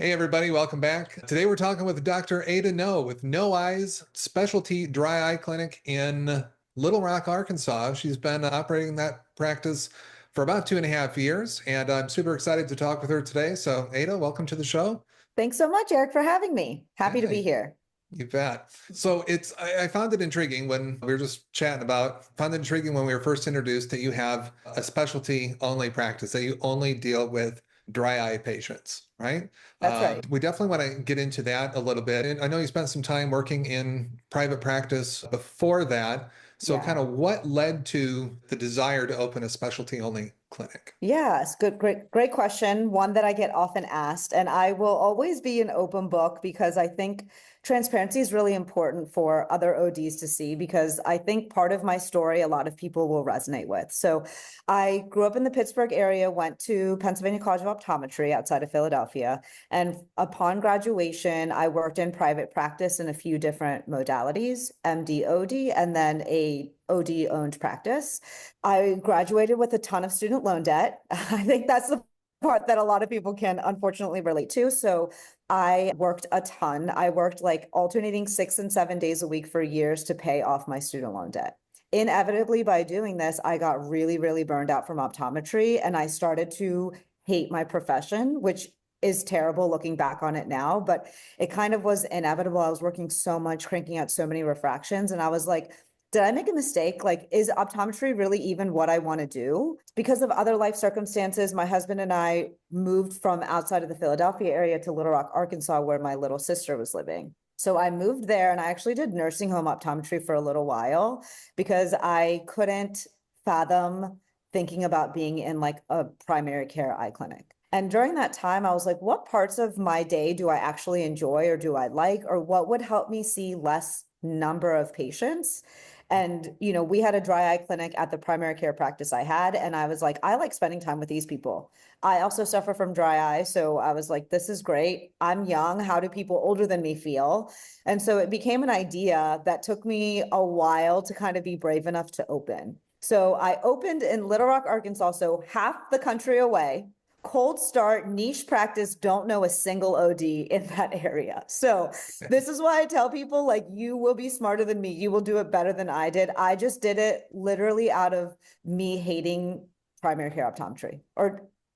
Hey, everybody, welcome back. Today we're talking with Dr. Ada No with No Eyes Specialty Dry Eye Clinic in Little Rock, Arkansas. She's been operating that practice for about 2.5 years, and I'm super excited to talk with her today. So, Ada, welcome to the show. Thanks so much, Eric, for having me. Happy to be Hey, here. you bet. So I found it intriguing when we were just chatting found it intriguing when we were first introduced that you have a specialty only practice, that you only deal with dry eye patients, right? That's right. We definitely want to get into that a little bit. And I know you spent some time working in private practice before that. So Yeah. kind of what led to the desire to open a specialty only clinic? Yes, great question. One that I get often asked, and I will always be an open book because I think transparency is really important for other ODs to see because I think part of my story a lot of people will resonate with. So I grew up in the Pittsburgh area, went to Pennsylvania College of Optometry outside of Philadelphia, and upon graduation, I worked in private practice in a few different modalities, MD, OD, and then a OD owned practice. I graduated with a ton of student loan debt. I think that's the part that a lot of people can unfortunately relate to. So I worked a ton. I worked like alternating 6 and 7 days a week for years to pay off my student loan debt. Inevitably, by doing this, I got really, really burned out from optometry and I started to hate my profession, which is terrible looking back on it now, but it kind of was inevitable. I was working so much, cranking out so many refractions, and I was like, did I make a mistake? Like, is optometry really even what I want to do? Because of other life circumstances, my husband and I moved from outside of the Philadelphia area to Little Rock, Arkansas, where my little sister was living. So I moved there and I actually did nursing home optometry for a little while because I couldn't fathom thinking about being in like a primary care eye clinic. And during that time, I was like, what parts of my day do I actually enjoy or do I like, or what would help me see less number of patients? And, we had a dry eye clinic at the primary care practice I had. And I was like, I like spending time with these people. I also suffer from dry eye. So I was like, this is great. I'm young. How do people older than me feel? And so it became an idea that took me a while to kind of be brave enough to open. So I opened in Little Rock, Arkansas, so half the country away. Cold start, niche practice, don't know a single OD in that area. So this is why I tell people, like, you will be smarter than me. You will do it better than I did. I just did it literally out of me hating primary care optometry.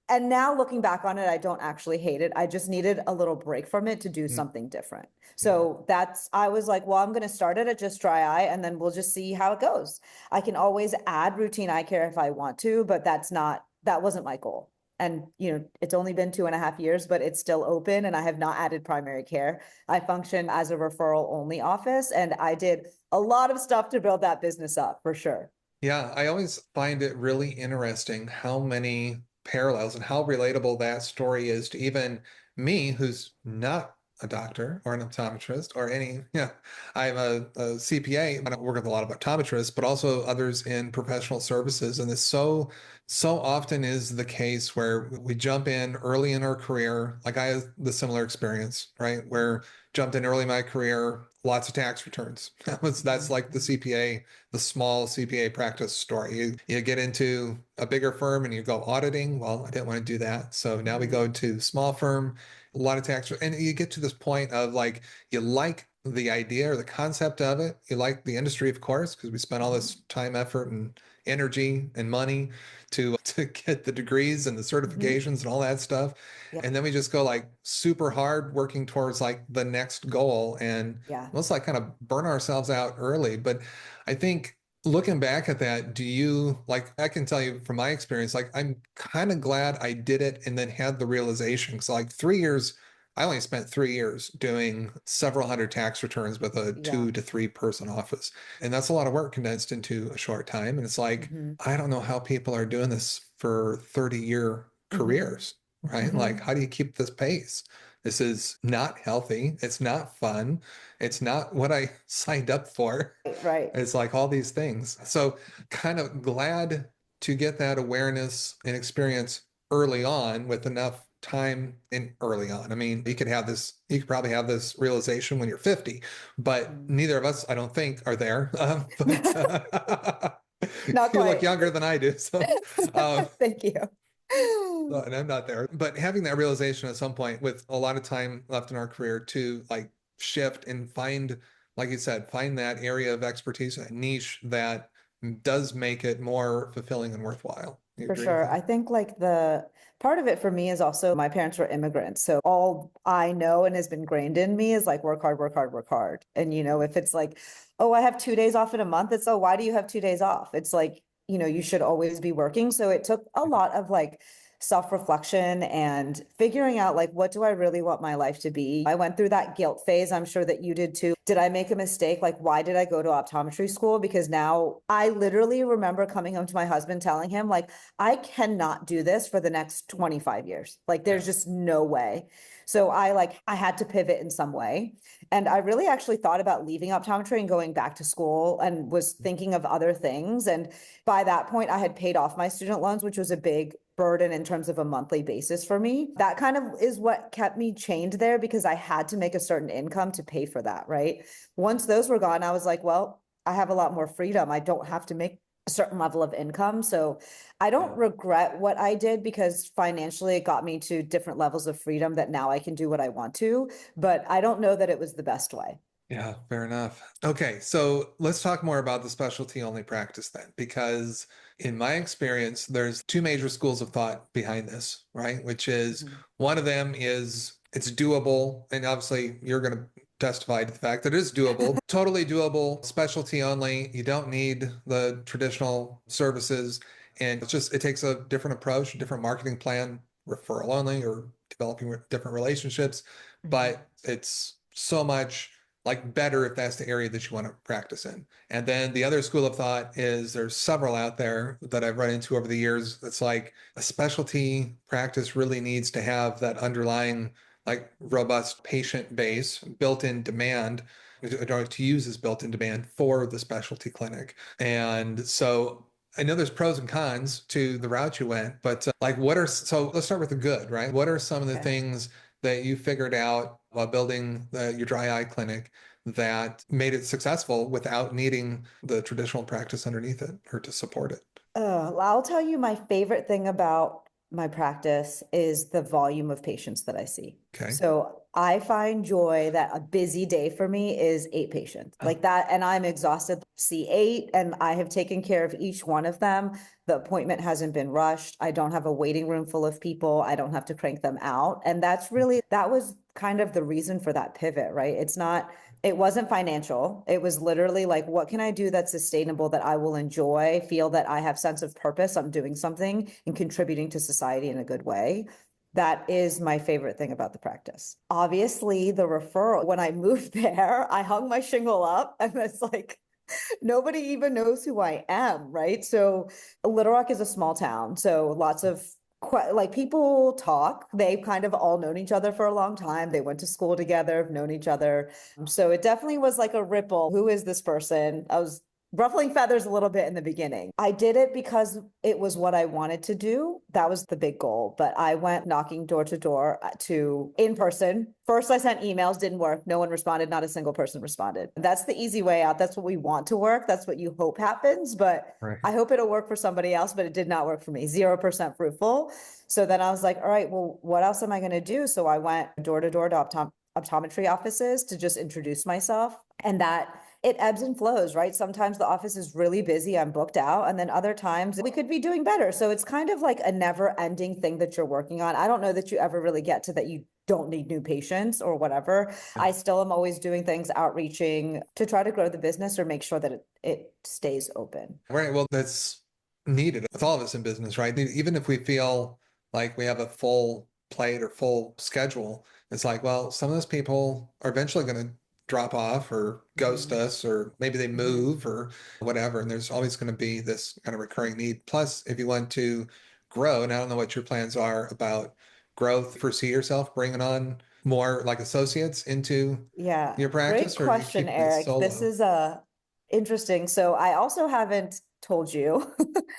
And now looking back on it, I don't actually hate it. I just needed a little break from it to do Mm, something different. yeah. So I was like, well, I'm going to start it at just dry eye and then we'll just see how it goes. I can always add routine eye care if I want to, but that wasn't my goal. And, it's only been 2.5 years, but it's still open and I have not added primary care. I function as a referral only office and I did a lot of stuff to build that business up for sure. Yeah, I always find it really interesting how many parallels and how relatable that story is to even me, who's not a doctor or an optometrist or any, yeah, I'm a CPA. I don't work with a lot of optometrists, but also others in professional services. And this so often is the case where we jump in early in our career. Like I had the similar experience, right? Where jumped in early in my career, lots of tax returns. That's like the CPA, the small CPA practice story. You get into a bigger firm and you go auditing. Well, I didn't want to do that. So now we go to small firm, a lot of tax, and you get to this point of like, you like the idea or the concept of it. You like the industry, of course, because we spent all this time, effort, and energy and money to get the degrees and the Mhm. certifications and all that stuff. Yeah. And then we just go like super hard working towards like the next goal and Yeah. let's like kind of burn ourselves out early. But I think looking back at that, do you like, I can tell you from my experience, like I'm kind of glad I did it and then had the realization. So like 3 years, I only spent 3 years doing several hundred tax returns with a Yeah. 2 to 3 person office. And that's a lot of work condensed into a short time. And it's like, Hmm. I don't know how people are doing this for 30-year Hmm. careers, right? Like, Hmm. how do you keep this pace? This is not healthy. It's not fun. It's not what I signed up for. Right. It's like all these things. So, kind of glad to get that awareness and experience early on with enough time in early on. I mean, you could probably have this realization when you're 50, but Mm. neither of us, I don't think, are there. But Not you look quite. younger than I do. So, um, Thank you. And I'm not there. But having that realization at some point with a lot of time left in our career to like shift and find, like you said, find that area of expertise, that niche that does make it more fulfilling and worthwhile. You For agree with sure. that? I think like the part of it for me is also my parents were immigrants. So all I know and has been ingrained in me is like work hard, work hard, work hard. And if it's like, oh, I have 2 days off in a month, it's oh, why do you have 2 days off? It's like, you should always be working. So it took a lot of like self-reflection and figuring out like what do I really want my life to be. I went through that guilt phase. I'm sure that you did too. Did I make a mistake? Like, why did I go to optometry school? Because now I literally remember coming home to my husband telling him like, I cannot do this for the next 25 years. Like Yeah. there's just no way. So I had to pivot in some way. And I really actually thought about leaving optometry and going back to school and was thinking of other things. And by that point, I had paid off my student loans, which was a big burden in terms of a monthly basis for me. That kind of is what kept me chained there because I had to make a certain income to pay for that, right? Once those were gone, I was like, well, I have a lot more freedom. I don't have to make a certain level of income. So I don't Yeah. regret what I did because financially it got me to different levels of freedom that now I can do what I want to, but I don't know that it was the best way. Yeah, fair enough. Okay, so let's talk more about the specialty only practice then, because in my experience, there's two major schools of thought behind this, right? Which is Mhm. one of them is it's doable, and obviously you're going to testify to the fact that it is doable, totally doable, specialty only. You don't need the traditional services, and it takes a different approach, a different marketing plan, referral only, or developing different relationships, Mhm. but it's so much like better if that's the area that you want to practice in. And then the other school of thought is there's several out there that I've run into over the years. It's like a specialty practice really needs to have that underlying like robust patient base, built-in demand to use as built-in demand for the specialty clinic. And so I know there's pros and cons to the route you went, but so let's start with the good, right? What are some of the Okay. things that you figured out while building your dry eye clinic that made it successful without needing the traditional practice underneath it or to support it? Well, I'll tell you my favorite thing about my practice is the volume of patients that I see. Okay. So I find joy that a busy day for me is 8 patients Oh, like that. And I'm exhausted, see 8, and I have taken care of each one of them. The appointment hasn't been rushed. I don't have a waiting room full of people. I don't have to crank them out. And that was kind of the reason for that pivot, right? It wasn't financial. It was literally like, what can I do that's sustainable that I will enjoy, feel that I have sense of purpose, I'm doing something and contributing to society in a good way. That is my favorite thing about the practice. Obviously, the referral, when I moved there, I hung my shingle up and it's like, nobody even knows who I am, right? So Little Rock is a small town, so lots of like people talk. They've kind of all known each other for a long time. They went to school together, have known each other. So it definitely was like a ripple. Who is this person? I was ruffling feathers a little bit in the beginning. I did it because it was what I wanted to do. That was the big goal. But I went knocking door to door to in person. First, I sent emails, didn't work. No one responded. Not a single person responded. That's the easy way out. That's what we want to work. That's what you hope happens. But right. I hope it'll work for somebody else, but it did not work for me. 0% fruitful. So then I was like, all right, well, what else am I going to do? So I went door to door to optometry offices to just introduce myself. And that it ebbs and flows, right? Sometimes the office is really busy, I'm booked out, and then other times we could be doing better. So it's kind of like a never ending thing that you're working on. I don't know that you ever really get to that you don't need new patients or whatever. Yeah. I still am always doing things, outreaching to try to grow the business or make sure that it stays open. Right. Well, that's needed with all of us in business, right? Even if we feel like we have a full plate or full schedule, it's like, well, some of those people are eventually going to drop off or ghost Mhm. us, or maybe they Mhm. move or whatever. And there's always going to be this kind of recurring need. Plus, if you want to grow, and I don't know what your plans are about growth, foresee yourself bringing on more like associates into Yeah, your great practice, or are you question, keeping it Eric. This solo? is interesting. So I also haven't told you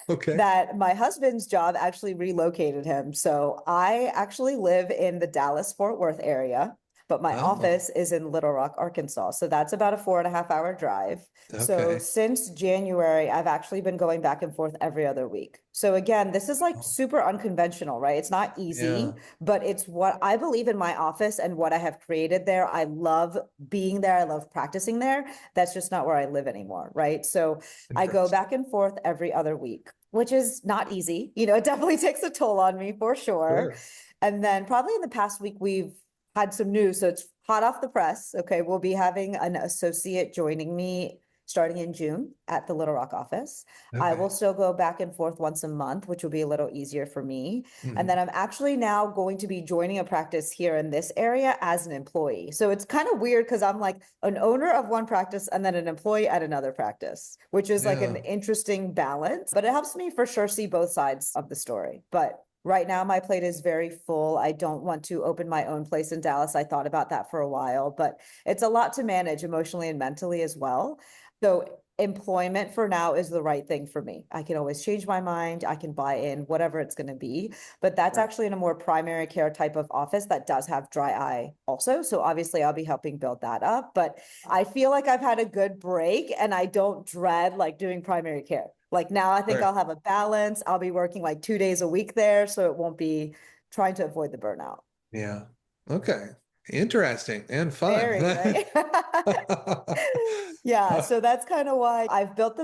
Okay. that my husband's job actually relocated him. So I actually live in the Dallas Fort Worth area. but my Oh, office is in Little Rock, Arkansas. So that's about a 4.5 hour drive. So okay. since January, I've actually been going back and forth every other week. So again, this is like Oh, super unconventional, right? It's not yeah. easy, but it's what I believe in my office and what I have created there. I love being there. I love practicing there. That's just not where I live anymore, right? So I go Interesting. back and forth every other week, which is not easy. It definitely takes a toll on me for sure. Sure. And then probably in the past week, we've had some news. So it's hot off the press. Okay. We'll be having an associate joining me starting in June at the Little Rock office. I Okay. will still go back and forth once a month, which will be a little easier for me. And then Hmm. I'm actually now going to be joining a practice here in this area as an employee. So it's kind of weird because I'm like an owner of one practice and then an employee at another practice, which is like an Yeah. interesting balance, but it helps me for sure see both sides of the story. But right now, my plate is very full. I don't want to open my own place in Dallas. I thought about that for a while, but it's a lot to manage emotionally and mentally as well. So employment for now is the right thing for me. I can always change my mind. I can buy in whatever it's going to be. But that's Sure. actually in a more primary care type of office that does have dry eye also. So obviously I'll be helping build that up. But I feel like I've had a good break and I don't dread like doing primary care. Like now I think Sure. I'll have a balance. I'll be working like 2 days a week there. So it won't be trying to avoid the burnout. Yeah. Okay. Interesting and fun. Very, right? Yeah, so that's kind of why I've built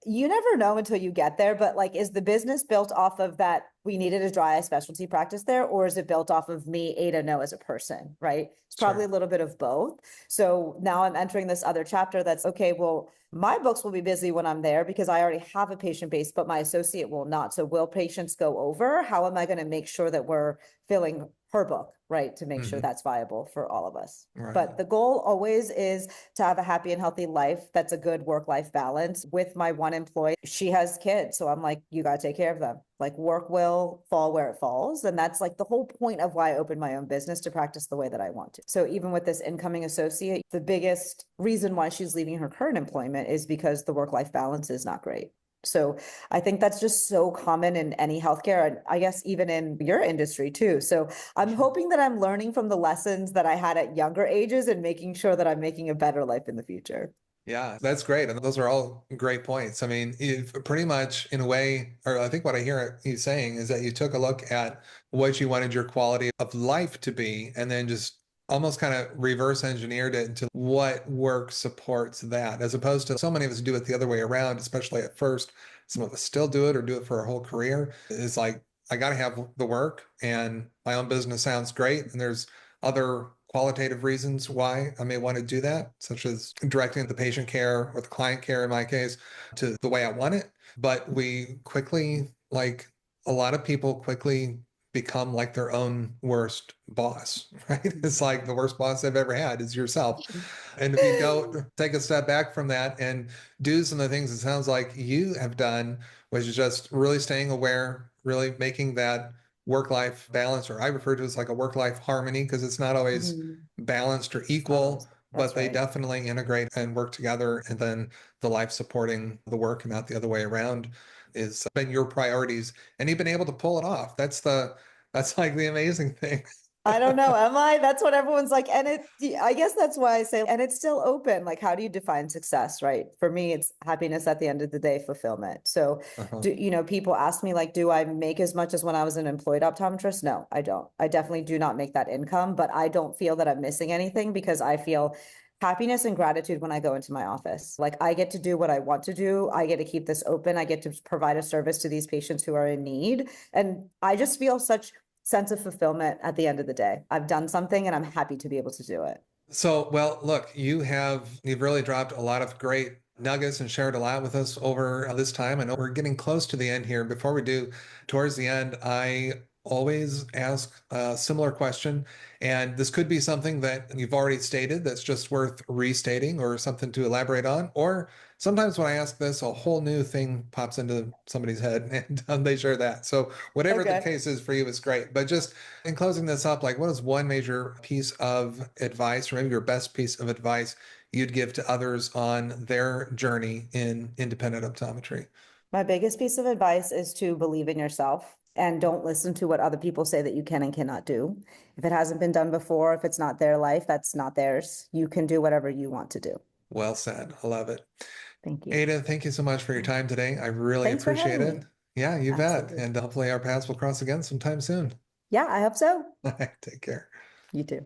you never know until you get there, but like, is the business built off of that we needed a dry eye specialty practice there, or is it built off of me, Ada No, as a person, right? It's probably a Sure. little bit of both. So now I'm entering this other chapter that's okay, well, my books will be busy when I'm there because I already have a patient base, but my associate will not. So will patients go over? How am I going to make sure that we're filling her book, right? To make sure Hmm. that's viable for all of us. Right. But the goal always is to have a happy and healthy life that's a good work-life balance. With my one employee, she has kids. So I'm like, you got to take care of them. Like work will fall where it falls. And that's like the whole point of why I opened my own business to practice the way that I want to. So even with this incoming associate, the biggest reason why she's leaving her current employment is because the work-life balance is not great. So I think that's just so common in any healthcare, and I guess even in your industry too. So For I'm sure. hoping that I'm learning from the lessons that I had at younger ages and making sure that I'm making a better life in the future. Yeah, that's great. And those are all great points. I mean, you've pretty much, in a way, or I think what I hear you saying is that you took a look at what you wanted your quality of life to be, and then just almost kind of reverse engineered it into what work supports that, as opposed to so many of us do it the other way around, especially at first. Some of us still do it or do it for our whole career. It's like, I got to have the work, and my own business sounds great. And there's other qualitative reasons why I may want to do that, such as directing the patient care or the client care in my case to the way I want it. But we quickly, like a lot of people quickly become like their own worst boss, right? It's like the worst boss they've ever had is yourself. And if you don't take a step back from that and do some of the things it sounds like you have done, which is just really staying aware, really making that work-life balance, or I refer to it as like a work-life harmony, because it's not always Mhm. balanced or It's not equal, always. but That's they right. definitely integrate and work together. And then the life supporting the work and not the other way around is been your priorities. And you've been able to pull it off. That's like the amazing thing. I don't know. Am I? That's what everyone's like. And I guess that's why I say, and it's still open. Like, how do you define success, right? For me, it's happiness at the end of the day, fulfillment. So, Uh-huh. people ask me, like, do I make as much as when I was an employed optometrist? No, I don't. I definitely do not make that income, but I don't feel that I'm missing anything because I feel happiness and gratitude when I go into my office. Like, I get to do what I want to do. I get to keep this open. I get to provide a service to these patients who are in need. And I just feel such sense of fulfillment at the end of the day. I've done something and I'm happy to be able to do it. So, well, look, you've really dropped a lot of great nuggets and shared a lot with us over this time. I know we're getting close to the end here. Before we do, towards the end, I always ask a similar question, and this could be something that you've already stated that's just worth restating or something to elaborate on. Or sometimes when I ask this, a whole new thing pops into somebody's head and they share that. So whatever the Okay. case is for you is great. But just in closing this up, like what is one major piece of advice, or maybe your best piece of advice you'd give to others on their journey in independent optometry? My biggest piece of advice is to believe in yourself and don't listen to what other people say that you can and cannot do. If it hasn't been done before, if it's not their life, that's not theirs. You can do whatever you want to do. Well said. I love it. Thank you. Ada, thank you so much for your time today. I really Thanks for appreciate having it. me. Yeah, you bet. Absolutely. And hopefully our paths will cross again sometime soon. Yeah, I hope so. Take care. You too.